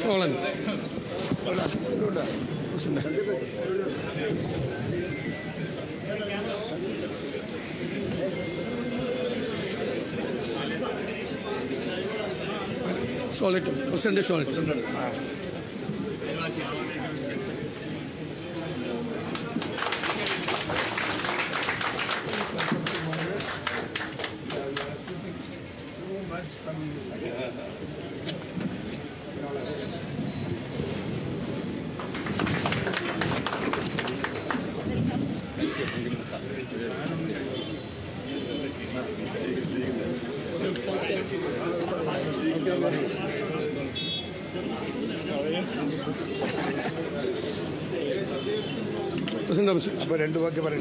Solan ഷോളിട്ട് president ഷോളിട്ട്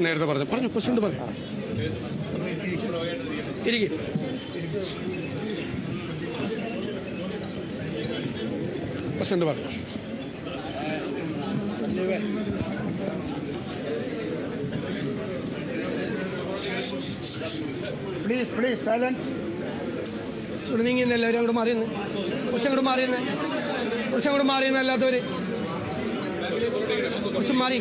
നേരത്തെ പറഞ്ഞു president പറയാം ഇരിക്കും പ്രസിഡന്റ് പറയാം പ്ലീസ് സൈലൻസ്. നീങ്ങി എല്ലാവരും അങ്ങോട്ട് മാറിയെന്ന് കുറച്ച് അങ്ങോട്ട് മാറിയെന്ന് അല്ലാത്തവര് കുറച്ച് മാറി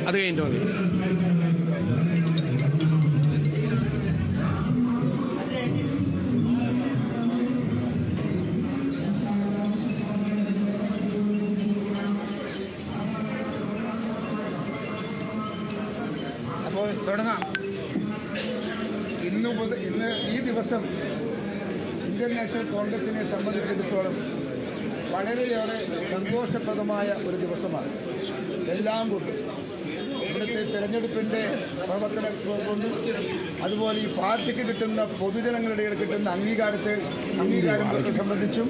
അത് കഴിഞ്ഞിട്ട് മതി. അപ്പോൾ തുടങ്ങാം. ഇന്ന് ഈ ദിവസം ഇന്ത്യൻ നാഷണൽ കോൺഗ്രസിനെ സംബന്ധിച്ചിടത്തോളം വളരെയേറെ സന്തോഷപ്രദമായ ഒരു ദിവസമാണ്. എല്ലാം കൊണ്ടും ഇവിടുത്തെ തെരഞ്ഞെടുപ്പിൻ്റെ പ്രവർത്തനം കൊണ്ടും അതുപോലെ ഈ പാർട്ടിക്ക് കിട്ടുന്ന പൊതുജനങ്ങളുടെ കിട്ടുന്ന അംഗീകാരത്തെ സംബന്ധിച്ചും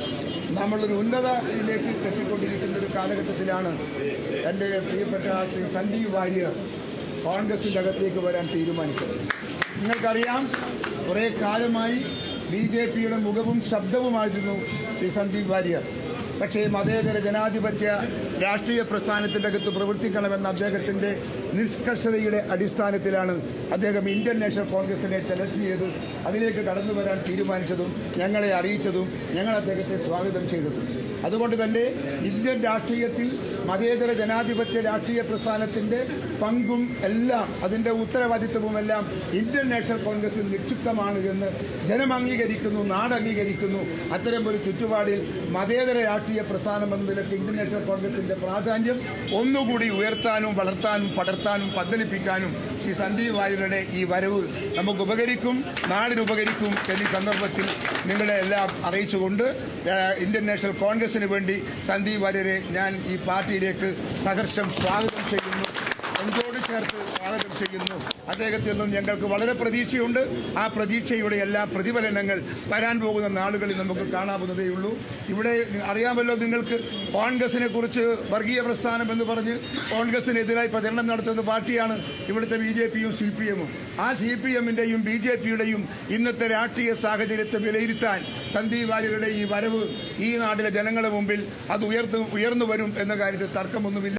നമ്മളൊരു ഉന്നതയിലേക്ക് എത്തിക്കൊണ്ടിരിക്കുന്ന ഒരു കാലഘട്ടത്തിലാണ് എൻ്റെ പ്രിയപ്പെട്ട ശ്രീ സന്ദീപ് വാര്യർ കോൺഗ്രസിൻ്റെ അകത്തേക്ക് വരാൻ തീരുമാനിച്ചത്. നിങ്ങൾക്കറിയാം, കുറേ കാലമായി BJPയുടെ മുഖവും ശബ്ദവുമായിരുന്നു ശ്രീ സന്ദീപ് വാര്യർ. പക്ഷേ മതേതര ജനാധിപത്യ രാഷ്ട്രീയ പ്രസ്ഥാനത്തിൻ്റെ അകത്ത് പ്രവർത്തിക്കണമെന്ന അദ്ദേഹത്തിൻ്റെ നിഷ്കർഷതയുടെ അടിസ്ഥാനത്തിലാണ് അദ്ദേഹം ഇന്ത്യൻ നാഷണൽ കോൺഗ്രസിനെ സെലക്ട് ചെയ്ത് അതിലേക്ക് കടന്നു വരാൻ തീരുമാനിച്ചതും ഞങ്ങളെ അറിയിച്ചതും ഞങ്ങൾ അദ്ദേഹത്തെ സ്വാഗതം ചെയ്തതും. അതുകൊണ്ട് തന്നെ ഇന്ത്യൻ രാഷ്ട്രീയത്തിൽ മതേതര ജനാധിപത്യ രാഷ്ട്രീയ പ്രസ്ഥാനത്തിൻ്റെ പങ്കും എല്ലാം അതിൻ്റെ ഉത്തരവാദിത്വവുമെല്ലാം ഇന്ത്യൻ നാഷണൽ കോൺഗ്രസിൽ നിക്ഷിപ്തമാണ് എന്ന് ജനം അംഗീകരിക്കുന്നു, നാട് അംഗീകരിക്കുന്നു. അത്തരം ഒരു ചുറ്റുപാടിൽ മതേതര രാഷ്ട്രീയ പ്രസ്ഥാനം എന്ന നിലയ്ക്ക് ഇന്ത്യൻ നാഷണൽ കോൺഗ്രസിൻ്റെ പ്രാധാന്യം ഒന്നുകൂടി ഉയർത്താനും വളർത്താനും പടർത്താനും പന്തലിപ്പിക്കാനും ശ്രീ സന്ദീപ് വാര്യരുടെ ഈ വരവ് നമുക്ക് ഉപകരിക്കും, നാടിനുപകരിക്കും എന്നീ സന്ദർഭത്തിൽ നിങ്ങളെ എല്ലാം അറിയിച്ചുകൊണ്ട് ഇന്ത്യൻ നാഷണൽ കോൺഗ്രസിന് വേണ്ടി സന്ദീപ് വാര്യരെ ഞാൻ ഈ പാർട്ടിയിലേക്ക് സഹർഷം സ്വാഗതം ചെയ്യുന്നു, നെഞ്ചോട് ചേർത്ത് സ്വാഗതം ചെയ്യുന്നു. അദ്ദേഹത്തിൽ നിന്നും ഞങ്ങൾക്ക് വളരെ പ്രതീക്ഷയുണ്ട്. ആ പ്രതീക്ഷയുടെ എല്ലാ പ്രതിഫലനങ്ങൾ വരാൻ പോകുന്ന നാളുകളിൽ നമുക്ക് കാണാവുന്നതേയുള്ളൂ. ഇവിടെ അറിയാമല്ലോ നിങ്ങൾക്ക്, കോൺഗ്രസിനെ കുറിച്ച് വർഗീയ പ്രസ്ഥാനം എന്ന് പറഞ്ഞ് കോൺഗ്രസിനെതിരായി പ്രചരണം നടത്തുന്ന പാർട്ടിയാണ് ഇവിടുത്തെ BJPയും CPMും. ആ CPMന്റെയും BJPയുടെയും ഇന്നത്തെ രാഷ്ട്രീയ സാഹചര്യത്തെ വിലയിരുത്താൻ സന്ദീപ് വാര്യരുടെ ഈ വരവ് ഈ നാട്ടിലെ ജനങ്ങളുടെ മുമ്പിൽ അത് ഉയർന്നു വരും എന്ന കാര്യത്തിൽ തർക്കമൊന്നുമില്ല.